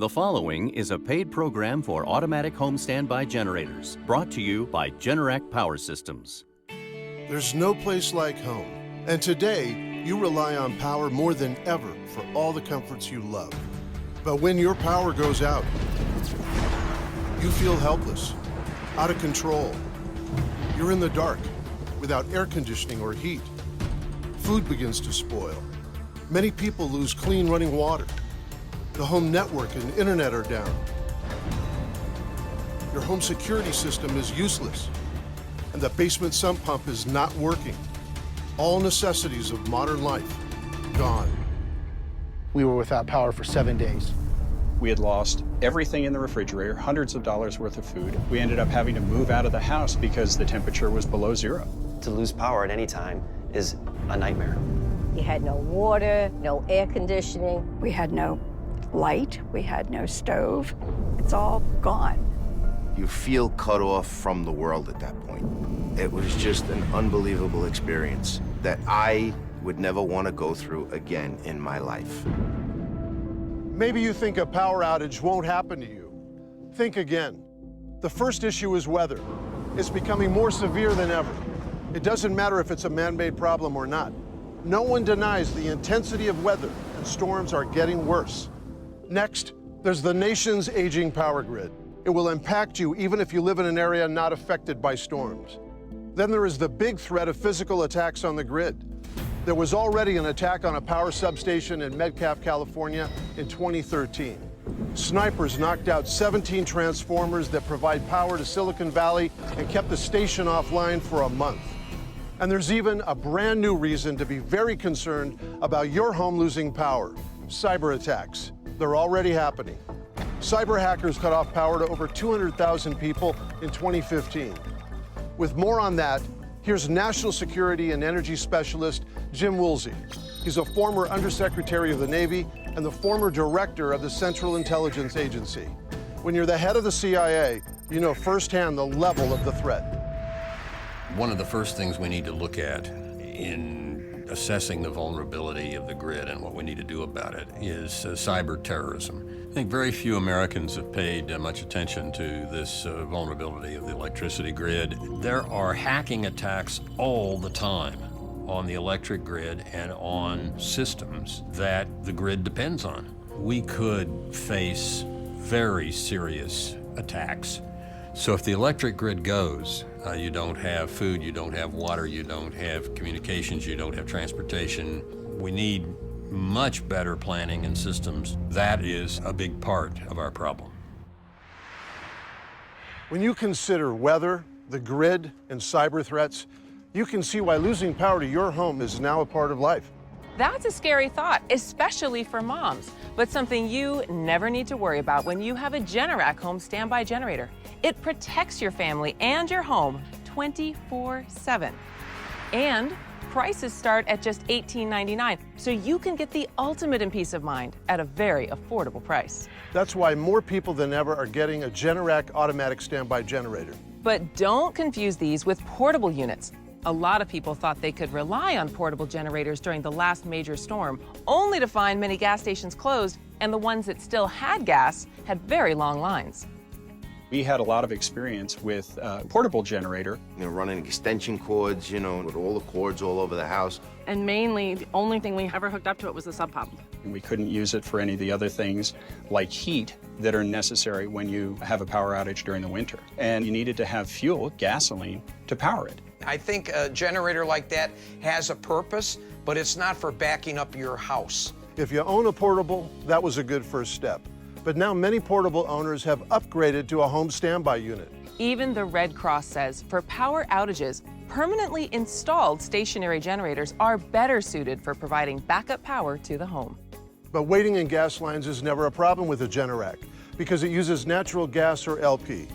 The following is a paid program for automatic home standby generators, brought to you by Generac Power Systems. There's no place like home, and today you rely on power more than ever for all the comforts you love. But when your power goes out, you feel helpless, out of control. You're in the dark, without air conditioning or heat. Food begins to spoil. Many people lose clean running water. The home network and internet are down. Your home security system is useless, and the basement sump pump is not working. All necessities of modern life gone. We were without power for 7 days. We had lost everything in the refrigerator, hundreds of dollars worth of food. We ended up having to move out of the house because the temperature was below zero. To lose power at any time is a nightmare. You had no water, no air conditioning. We had no light, we had no stove. It's all gone. You feel cut off from the world at that point. It was just an unbelievable experience that I would never want to go through again in my life. Maybe you think a power outage won't happen to you. Think again. The first issue is weather. It's becoming more severe than ever. It doesn't matter if it's a man-made problem or not. No one denies the intensity of weather, and storms are getting worse. Next, there's the nation's aging power grid. It will impact you even if you live in an area not affected by storms. Then there is the big threat of physical attacks on the grid. There was already an attack on a power substation in Metcalfe, California in 2013. Snipers knocked out 17 transformers that provide power to Silicon Valley and kept the station offline for a month. And there's even a brand new reason to be very concerned about your home losing power: cyber attacks. They're already happening. Cyber hackers cut off power to over 200,000 people in 2015. With more on that, here's National Security and Energy Specialist Jim Woolsey. He's a former Undersecretary of the Navy and the former Director of the Central Intelligence Agency. When you're the head of the CIA, you know firsthand the level of the threat. One of the first things we need to look at in assessing the vulnerability of the grid and what we need to do about it is cyber terrorism. I think very few Americans have paid much attention to this vulnerability of the electricity grid. There are hacking attacks all the time on the electric grid and on systems that the grid depends on. We could face very serious attacks. So if the electric grid goes, you don't have food, you don't have water, you don't have communications, you don't have transportation. We need much better planning and systems. That is a big part of our problem. When you consider weather, the grid, and cyber threats, you can see why losing power to your home is now a part of life. That's a scary thought, especially for moms, but something you never need to worry about when you have a Generac home standby generator. It protects your family and your home 24/7. And prices start at just $18.99, so you can get the ultimate in peace of mind at a very affordable price. That's why more people than ever are getting a Generac automatic standby generator. But don't confuse these with portable units. A lot of people thought they could rely on portable generators during the last major storm, only to find many gas stations closed, and the ones that still had gas had very long lines. We had a lot of experience with a portable generator. Running extension cords, with all the cords all over the house. And mainly, the only thing we ever hooked up to it was the sump pump. And we couldn't use it for any of the other things like heat that are necessary when you have a power outage during the winter. And you needed to have fuel, gasoline, to power it. I think a generator like that has a purpose, but it's not for backing up your house. If you own a portable, that was a good first step. But now many portable owners have upgraded to a home standby unit. Even the Red Cross says for power outages, permanently installed stationary generators are better suited for providing backup power to the home. But waiting in gas lines is never a problem with a Generac because it uses natural gas or LP.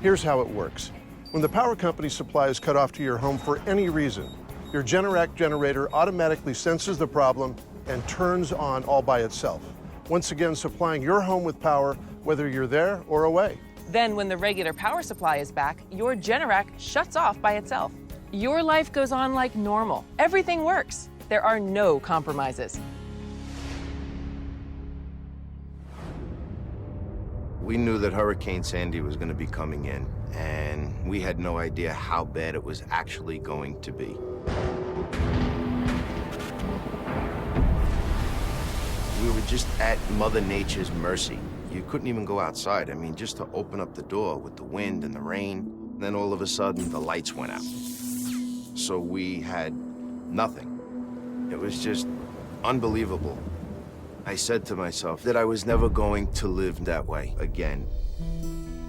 Here's how it works. When the power company supply is cut off to your home for any reason, your Generac generator automatically senses the problem and turns on all by itself. Once again, supplying your home with power, whether you're there or away. Then when the regular power supply is back, your Generac shuts off by itself. Your life goes on like normal. Everything works. There are no compromises. We knew that Hurricane Sandy was going to be coming in, and we had no idea how bad it was actually going to be. We were just at Mother Nature's mercy. You couldn't even go outside. I mean, just to open up the door with the wind and the rain, then all of a sudden the lights went out. So we had nothing. It was just unbelievable. I said to myself that I was never going to live that way again.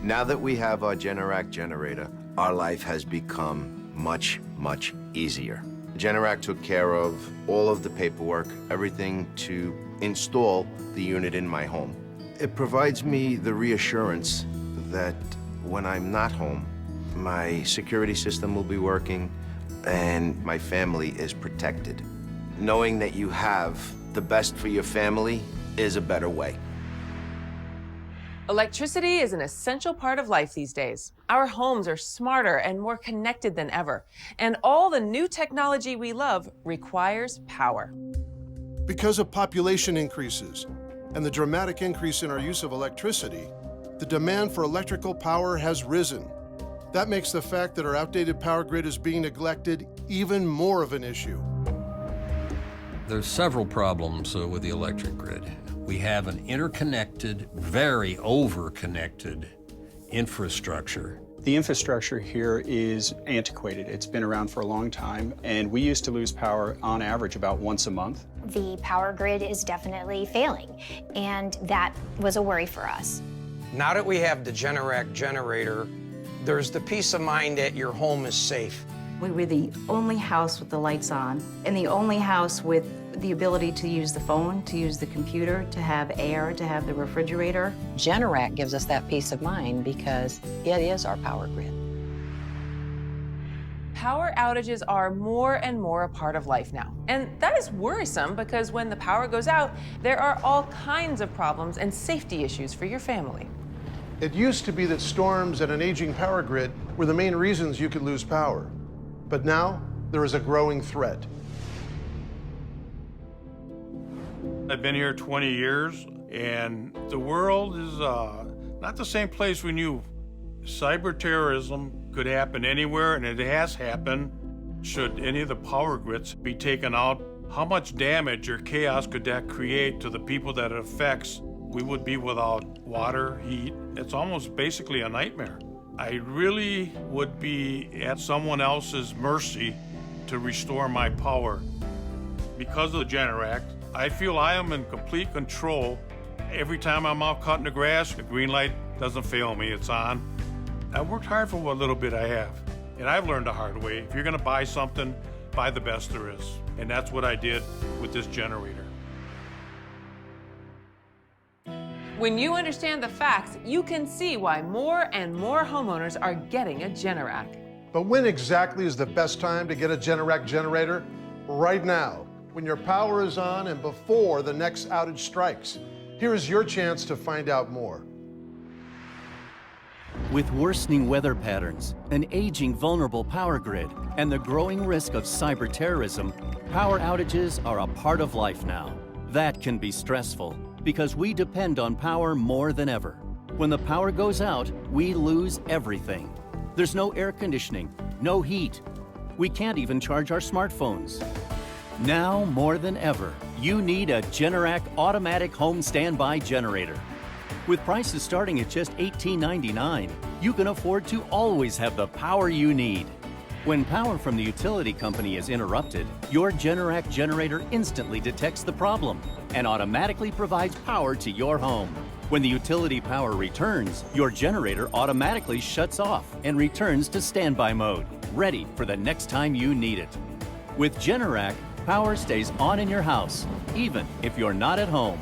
Now that we have our Generac generator, our life has become much, much easier. Generac took care of all of the paperwork, everything to install the unit in my home. It provides me the reassurance that when I'm not home, my security system will be working and my family is protected. Knowing that you have the best for your family is a better way. Electricity is an essential part of life these days. Our homes are smarter and more connected than ever, and all the new technology we love requires power. Because of population increases and the dramatic increase in our use of electricity, the demand for electrical power has risen. That makes the fact that our outdated power grid is being neglected even more of an issue. There's several problems with the electric grid. We have an interconnected, very over-connected infrastructure. The infrastructure here is antiquated. It's been around for a long time, and we used to lose power on average about once a month. The power grid is definitely failing, and that was a worry for us. Now that we have the Generac generator, there's the peace of mind that your home is safe. We were the only house with the lights on, and the only house with the ability to use the phone, to use the computer, to have air, to have the refrigerator. Generac gives us that peace of mind because it is our power grid. Power outages are more and more a part of life now. And that is worrisome because when the power goes out, there are all kinds of problems and safety issues for your family. It used to be that storms and an aging power grid were the main reasons you could lose power. But now, there is a growing threat. I've been here 20 years, and the world is not the same place we knew. Cyber terrorism could happen anywhere, and it has happened. Should any of the power grids be taken out, how much damage or chaos could that create to the people that it affects? We would be without water, heat. It's almost basically a nightmare. I really would be at someone else's mercy to restore my power. Because of the Generac, I feel I am in complete control. Every time I'm out cutting the grass, the green light doesn't fail me, it's on. I worked hard for what little bit I have, and I've learned the hard way. If you're gonna buy something, buy the best there is. And that's what I did with this generator. When you understand the facts, you can see why more and more homeowners are getting a Generac. But when exactly is the best time to get a Generac generator? Right now, when your power is on and before the next outage strikes. Here is your chance to find out more. With worsening weather patterns, an aging vulnerable power grid, and the growing risk of cyber terrorism, power outages are a part of life now. That can be stressful because we depend on power more than ever. When the power goes out, we lose everything. There's no air conditioning, no heat. We can't even charge our smartphones. Now more than ever, you need a Generac automatic home standby generator. With prices starting at just $18.99, you can afford to always have the power you need. When power from the utility company is interrupted, your Generac generator instantly detects the problem and automatically provides power to your home. When the utility power returns, your generator automatically shuts off and returns to standby mode, ready for the next time you need it. With Generac, power stays on in your house, even if you're not at home.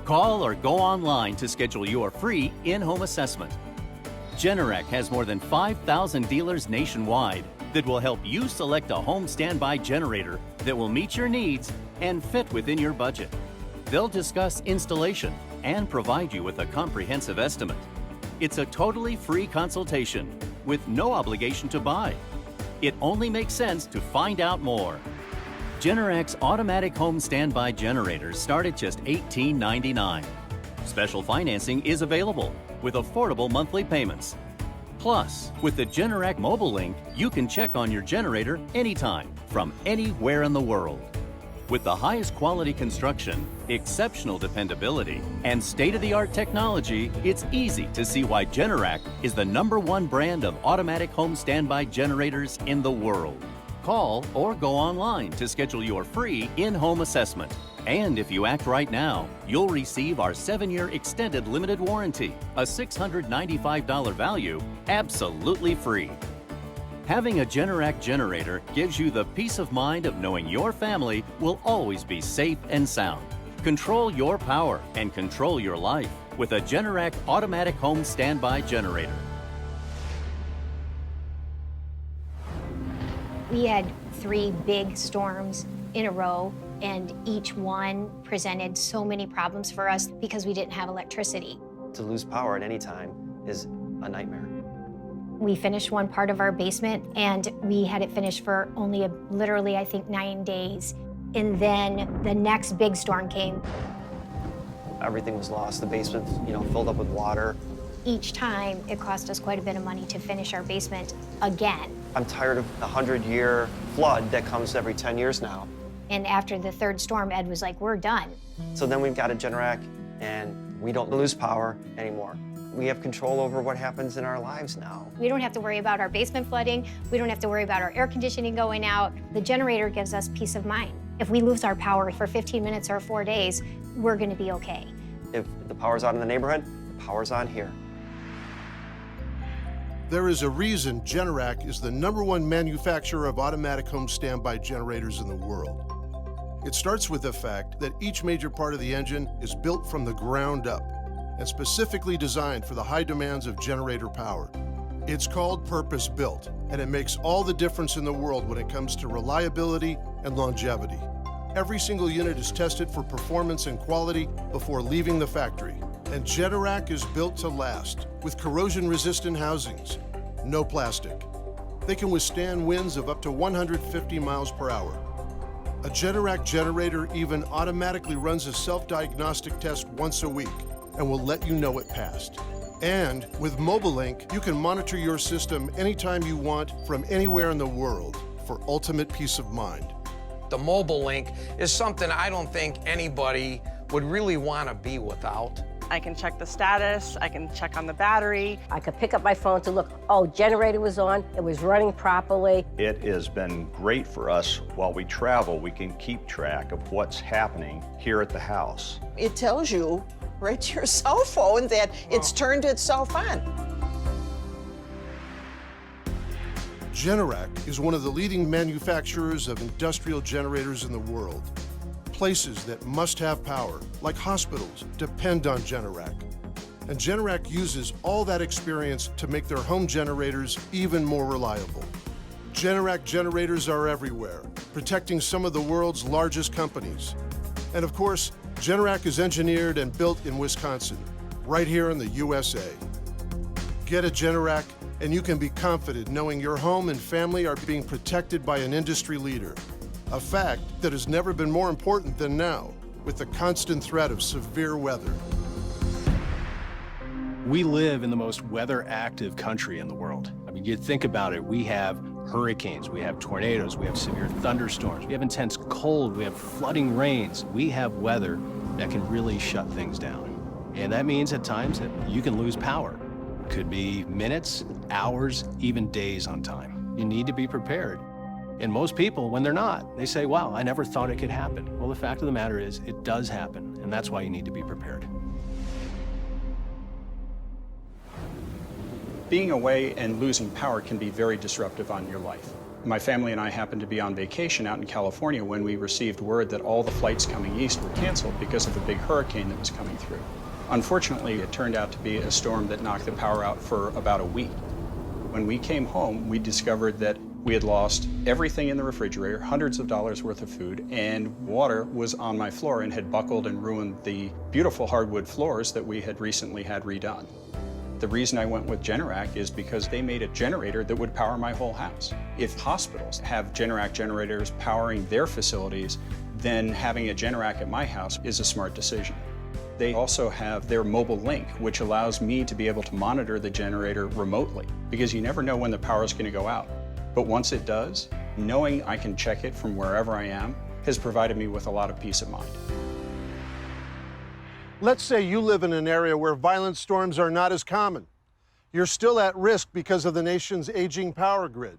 Call or go online to schedule your free in-home assessment. Generac has more than 5,000 dealers nationwide that will help you select a home standby generator that will meet your needs and fit within your budget. They'll discuss installation and provide you with a comprehensive estimate. It's a totally free consultation with no obligation to buy. It only makes sense to find out more. Generac's automatic home standby generators start at just $18.99. Special financing is available with affordable monthly payments. Plus, with the Generac Mobile Link, you can check on your generator anytime, from anywhere in the world. With the highest quality construction, exceptional dependability, and state-of-the-art technology, it's easy to see why Generac is the #1 brand of automatic home standby generators in the world. Call or go online to schedule your free in-home assessment. And if you act right now, you'll receive our 7-year extended limited warranty, a $695 value, absolutely free. Having a Generac generator gives you the peace of mind of knowing your family will always be safe and sound. Control your power and control your life with a Generac automatic home standby generator. We had 3 big storms in a row, and each one presented so many problems for us because we didn't have electricity. To lose power at any time is a nightmare. We finished one part of our basement, and we had it finished for only literally, I think, 9 days. And then the next big storm came. Everything was lost. The basement, filled up with water. Each time, it cost us quite a bit of money to finish our basement again. I'm tired of the 100-year flood that comes every 10 years now. And after the 3rd storm, Ed was like, we're done. So then we've got a Generac, and we don't lose power anymore. We have control over what happens in our lives now. We don't have to worry about our basement flooding. We don't have to worry about our air conditioning going out. The generator gives us peace of mind. If we lose our power for 15 minutes or 4 days, we're gonna be okay. If the power's out in the neighborhood, the power's on here. There is a reason Generac is the #1 manufacturer of automatic home standby generators in the world. It starts with the fact that each major part of the engine is built from the ground up and specifically designed for the high demands of generator power. It's called purpose-built, and it makes all the difference in the world when it comes to reliability and longevity. Every single unit is tested for performance and quality before leaving the factory. And Generac is built to last, with corrosion-resistant housings, no plastic. They can withstand winds of up to 150 miles per hour. A Generac generator even automatically runs a self-diagnostic test once a week and will let you know it passed. And with Mobile Link, you can monitor your system anytime you want from anywhere in the world for ultimate peace of mind. The Mobile Link is something I don't think anybody would really want to be without. I can check the status, I can check on the battery. I could pick up my phone to look, oh, generator was on, it was running properly. It has been great for us. While we travel, we can keep track of what's happening here at the house. It tells you right to your cell phone that it's turned itself on. Generac is one of the leading manufacturers of industrial generators in the world. Places that must have power, like hospitals, depend on Generac. And Generac uses all that experience to make their home generators even more reliable. Generac generators are everywhere, protecting some of the world's largest companies. And of course, Generac is engineered and built in Wisconsin, right here in the USA. Get a Generac, and you can be confident knowing your home and family are being protected by an industry leader. A fact that has never been more important than now, with the constant threat of severe weather. We live in the most weather-active country in the world. I mean, you think about it, we have hurricanes, we have tornadoes, we have severe thunderstorms, we have intense cold, we have flooding rains. We have weather that can really shut things down. And that means at times that you can lose power. It could be minutes, hours, even days on time. You need to be prepared. And most people, when they're not, they say, wow, I never thought it could happen. Well, the fact of the matter is, it does happen, and that's why you need to be prepared. Being away and losing power can be very disruptive on your life. My family and I happened to be on vacation out in California when we received word that all the flights coming east were canceled because of a big hurricane that was coming through. Unfortunately, it turned out to be a storm that knocked the power out for about a week. When we came home, we discovered that we had lost everything in the refrigerator, hundreds of dollars worth of food, and water was on my floor and had buckled and ruined the beautiful hardwood floors that we had recently had redone. The reason I went with Generac is because they made a generator that would power my whole house. If hospitals have Generac generators powering their facilities, then having a Generac at my house is a smart decision. They also have their mobile link, which allows me to be able to monitor the generator remotely, because you never know when the power is going to go out. But once it does, knowing I can check it from wherever I am has provided me with a lot of peace of mind. Let's say you live in an area where violent storms are not as common. You're still at risk because of the nation's aging power grid.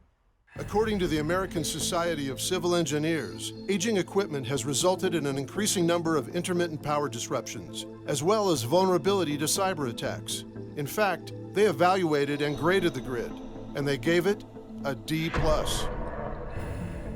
According to the American Society of Civil Engineers, aging equipment has resulted in an increasing number of intermittent power disruptions, as well as vulnerability to cyber attacks. In fact, they evaluated and graded the grid, and they gave it a D+.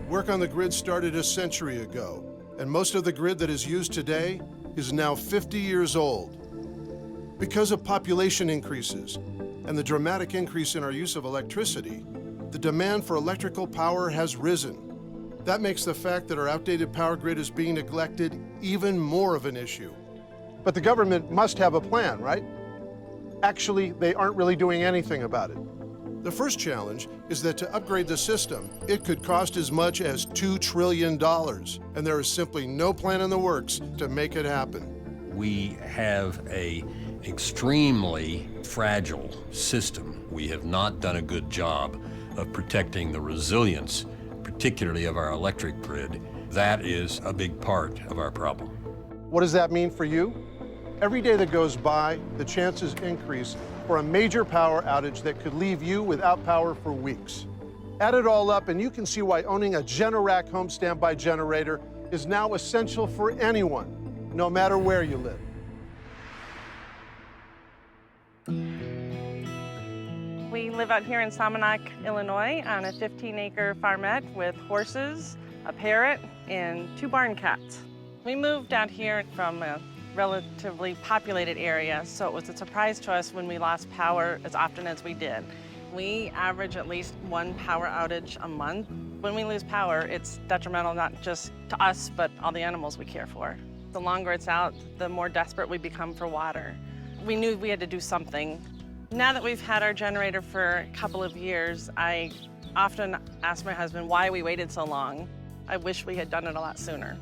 Work on the grid started a century ago, and most of the grid that is used today is now 50 years old. Because of population increases and the dramatic increase in our use of electricity, the demand for electrical power has risen. That makes the fact that our outdated power grid is being neglected even more of an issue. But the government must have a plan, right? Actually, they aren't really doing anything about it. The first challenge is that to upgrade the system, it could cost as much as $2 trillion, and there is simply no plan in the works to make it happen. We have an extremely fragile system. We have not done a good job of protecting the resilience, particularly of our electric grid. That is a big part of our problem. What does that mean for you? Every day that goes by, the chances increase for a major power outage that could leave you without power for weeks. Add it all up and you can see why owning a Generac home standby generator is now essential for anyone, no matter where you live. We live out here in Salmonac, Illinois on a 15-acre farmette with horses, a parrot, and 2 barn cats. We moved out here from a relatively populated area, so it was a surprise to us when we lost power as often as we did. We average at least 1 power outage a month. When we lose power, it's detrimental not just to us, but all the animals we care for. The longer it's out, the more desperate we become for water. We knew we had to do something. Now that we've had our generator for a couple of years, I often ask my husband why we waited so long. I wish we had done it a lot sooner.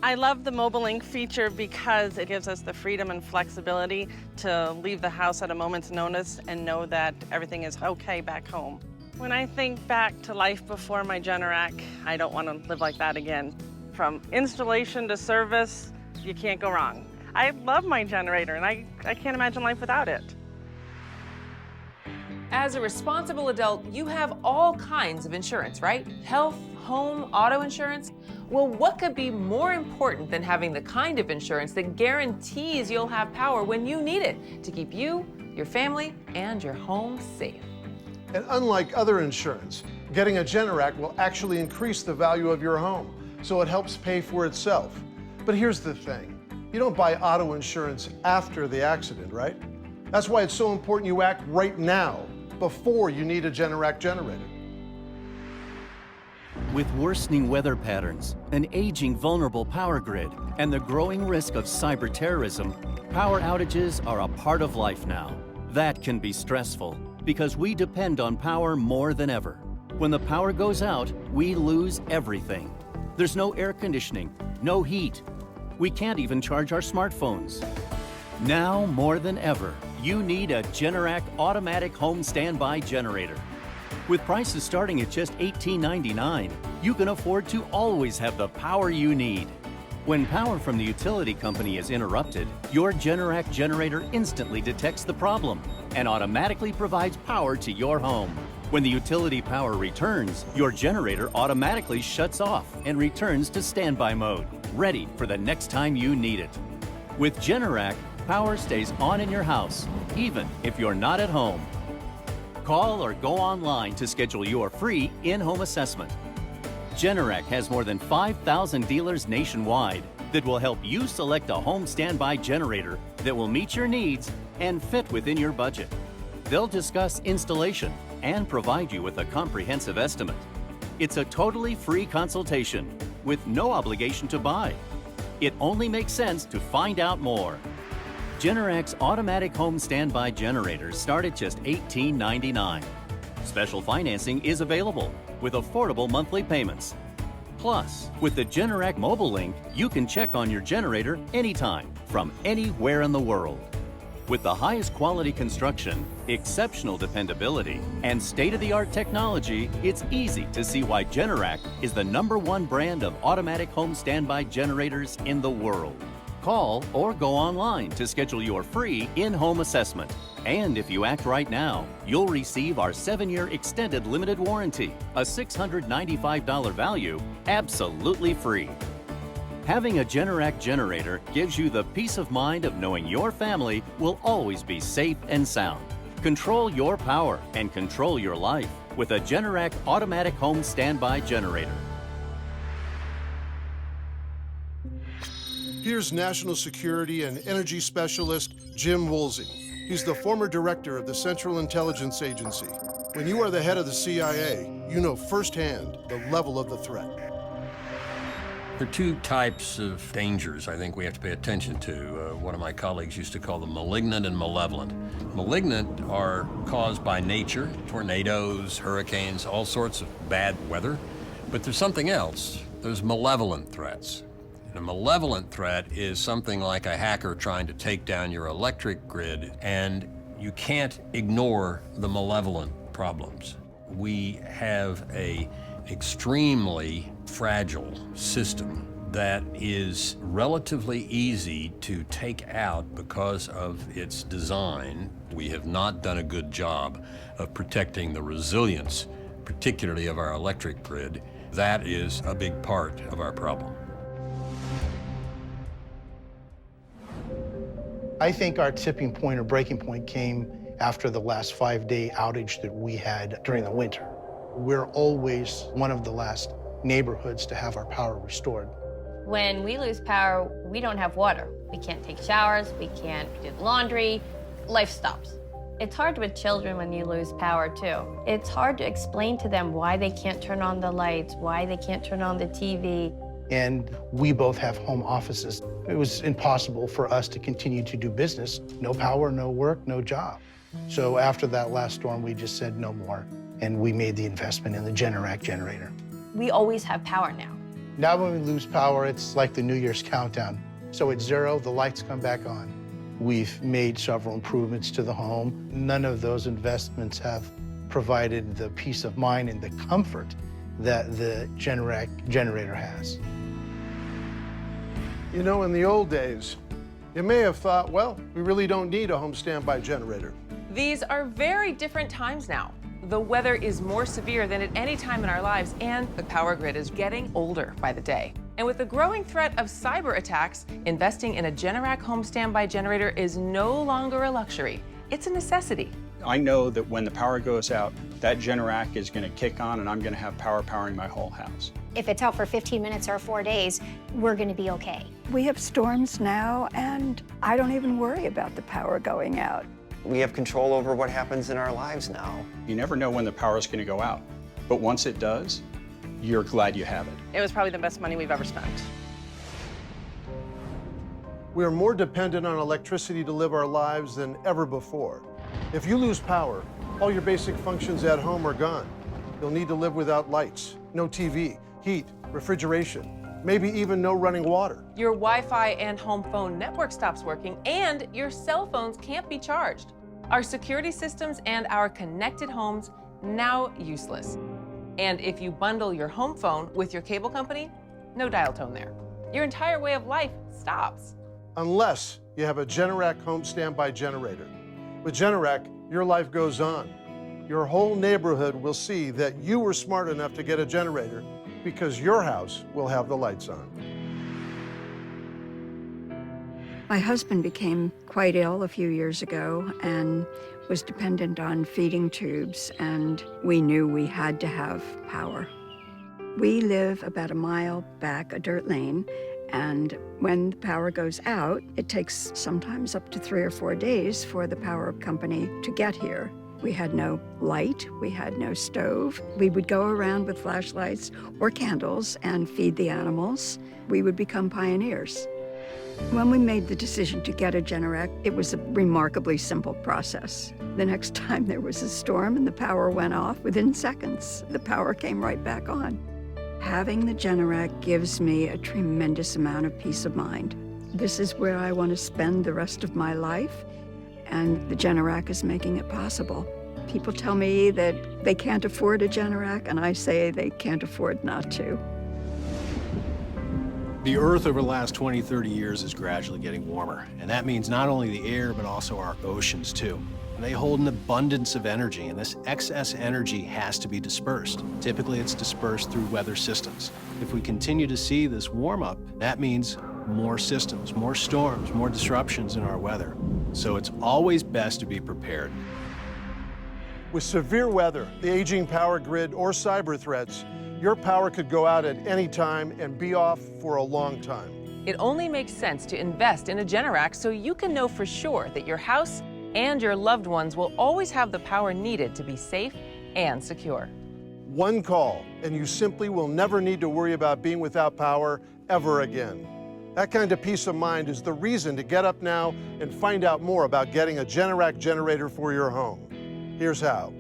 I love the Mobile Link feature because it gives us the freedom and flexibility to leave the house at a moment's notice and know that everything is okay back home. When I think back to life before my Generac, I don't want to live like that again. From installation to service, you can't go wrong. I love my generator and I can't imagine life without it. As a responsible adult, you have all kinds of insurance, right? Health, home, auto insurance. Well, what could be more important than having the kind of insurance that guarantees you'll have power when you need it to keep you, your family, and your home safe? And unlike other insurance, getting a Generac will actually increase the value of your home, so it helps pay for itself. But here's the thing, you don't buy auto insurance after the accident, right? That's why it's so important you act right now, before you need a Generac generator. With worsening weather patterns, an aging vulnerable power grid, and the growing risk of cyber terrorism, power outages are a part of life now. That can be stressful because we depend on power more than ever. When the power goes out, we lose everything. There's no air conditioning, no heat. We can't even charge our smartphones. Now more than ever, you need a Generac automatic home standby generator. With prices starting at just $18.99, you can afford to always have the power you need. When power from the utility company is interrupted, your Generac generator instantly detects the problem and automatically provides power to your home. When the utility power returns, your generator automatically shuts off and returns to standby mode, ready for the next time you need it. With Generac, power stays on in your house, even if you're not at home. Call or go online to schedule your free in-home assessment. Generac has more than 5,000 dealers nationwide that will help you select a home standby generator that will meet your needs and fit within your budget. They'll discuss installation and provide you with a comprehensive estimate. It's a totally free consultation with no obligation to buy. It only makes sense to find out more. Generac's automatic home standby generators start at just $18.99. Special financing is available with affordable monthly payments. Plus, with the Generac Mobile Link, you can check on your generator anytime from anywhere in the world. With the highest quality construction, exceptional dependability, and state-of-the-art technology, it's easy to see why Generac is the #1 brand of automatic home standby generators in the world. Call or go online to schedule your free in-home assessment. And if you act right now, you'll receive our 7-year extended limited warranty, a $695 value, absolutely free. Having a Generac generator gives you the peace of mind of knowing your family will always be safe and sound. Control your power and control your life with a Generac automatic home standby generator. Here's National Security and Energy Specialist Jim Woolsey. He's the former director of the Central Intelligence Agency. When you are the head of the CIA, you know firsthand the level of the threat. There are two types of dangers I think we have to pay attention to. One of my colleagues used to call them malignant and malevolent. Malignant are caused by nature, tornadoes, hurricanes, all sorts of bad weather. But there's something else. There's malevolent threats. And a malevolent threat is something like a hacker trying to take down your electric grid, and you can't ignore the malevolent problems. We have an extremely fragile system that is relatively easy to take out because of its design. We have not done a good job of protecting the resilience, particularly of our electric grid. That is a big part of our problem. I think our tipping point or breaking point came after the last 5-day outage that we had during the winter. We're always one of the last neighborhoods to have our power restored. When we lose power, we don't have water. We can't take showers, we can't do the laundry, life stops. It's hard with children when you lose power too. It's hard to explain to them why they can't turn on the lights, why they can't turn on the TV. And we both have home offices. It was impossible for us to continue to do business. No power, no work, no job. So after that last storm, we just said no more. And we made the investment in the Generac generator. We always have power now. Now when we lose power, it's like the New Year's countdown. So at 0, the lights come back on. We've made several improvements to the home. None of those investments have provided the peace of mind and the comfort that the Generac generator has. You know, in the old days, you may have thought, well, we really don't need a home standby generator. These are very different times now. The weather is more severe than at any time in our lives, and the power grid is getting older by the day. And with the growing threat of cyber attacks, investing in a Generac home standby generator is no longer a luxury. It's a necessity. I know that when the power goes out, that Generac is going to kick on and I'm going to have power powering my whole house. If it's out for 15 minutes or 4 days, we're going to be okay. We have storms now, and I don't even worry about the power going out. We have control over what happens in our lives now. You never know when the power is going to go out, but once it does, you're glad you have it. It was probably the best money we've ever spent. We are more dependent on electricity to live our lives than ever before. If you lose power, all your basic functions at home are gone. You'll need to live without lights, no TV, heat, refrigeration, maybe even no running water. Your Wi-Fi and home phone network stops working, and your cell phones can't be charged. Our security systems and our connected homes now useless. And if you bundle your home phone with your cable company, no dial tone there. Your entire way of life stops. Unless you have a Generac home standby generator. With Generac, your life goes on. Your whole neighborhood will see that you were smart enough to get a generator because your house will have the lights on. My husband became quite ill a few years ago and was dependent on feeding tubes, and we knew we had to have power. We live about a mile back a dirt lane, and when the power goes out, it takes sometimes up to 3 or 4 days for the power company to get here. We had no light, we had no stove. We would go around with flashlights or candles and feed the animals. We would become pioneers. When we made the decision to get a Generac, it was a remarkably simple process. The next time there was a storm and the power went off, within seconds, the power came right back on. Having the Generac gives me a tremendous amount of peace of mind. This is where I want to spend the rest of my life, and the Generac is making it possible. People tell me that they can't afford a Generac, and I say they can't afford not to. The Earth over the last 20, 30 years is gradually getting warmer, and that means not only the air, but also our oceans too. And they hold an abundance of energy, and this excess energy has to be dispersed. Typically, it's dispersed through weather systems. If we continue to see this warm up, that means more systems, more storms, more disruptions in our weather. So it's always best to be prepared. With severe weather, the aging power grid, or cyber threats, your power could go out at any time and be off for a long time. It only makes sense to invest in a Generac so you can know for sure that your house and your loved ones will always have the power needed to be safe and secure. One call, and you simply will never need to worry about being without power ever again. That kind of peace of mind is the reason to get up now and find out more about getting a Generac generator for your home. Here's how.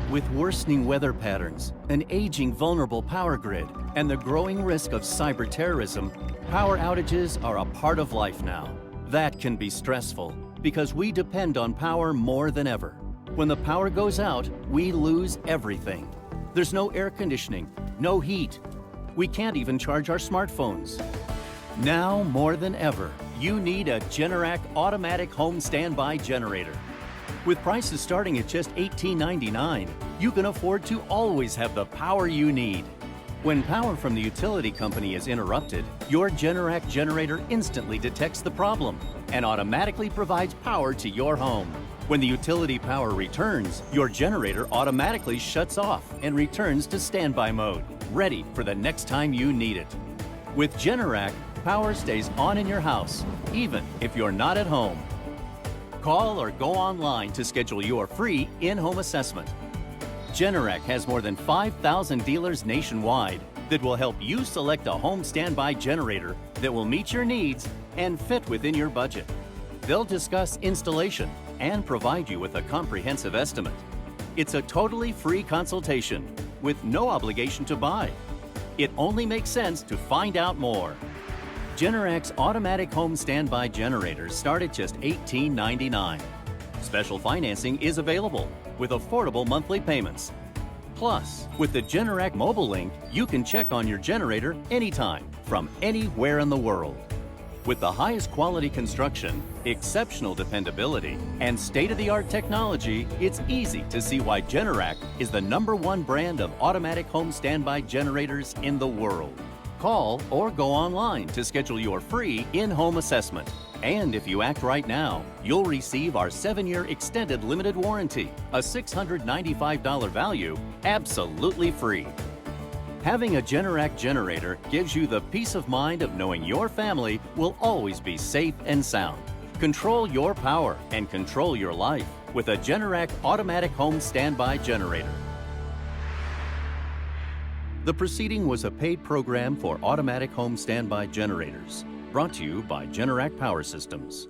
With worsening weather patterns, an aging vulnerable power grid, and the growing risk of cyber terrorism, power outages are a part of life now. That can be stressful because we depend on power more than ever. When the power goes out, we lose everything. There's no air conditioning, no heat. We can't even charge our smartphones. Now more than ever, you need a Generac automatic home standby generator. With prices starting at just $18.99, you can afford to always have the power you need. When power from the utility company is interrupted, your Generac generator instantly detects the problem and automatically provides power to your home. When the utility power returns, your generator automatically shuts off and returns to standby mode, ready for the next time you need it. With Generac, power stays on in your house, even if you're not at home. Call or go online to schedule your free in-home assessment. Generac has more than 5,000 dealers nationwide that will help you select a home standby generator that will meet your needs and fit within your budget. They'll discuss installation and provide you with a comprehensive estimate. It's a totally free consultation with no obligation to buy. It only makes sense to find out more. Generac's automatic home standby generators start at just $18.99. Special financing is available with affordable monthly payments. Plus, with the Generac mobile link, you can check on your generator anytime from anywhere in the world. With the highest quality construction, exceptional dependability, and state-of-the-art technology, it's easy to see why Generac is the #1 brand of automatic home standby generators in the world. Call or go online to schedule your free in-home assessment. And if you act right now, you'll receive our 7-year extended limited warranty, a $695 value, absolutely free. Having a Generac generator gives you the peace of mind of knowing your family will always be safe and sound. Control your power and control your life with a Generac automatic home standby generator. The proceeding was a paid program for automatic home standby generators, brought to you by Generac Power Systems.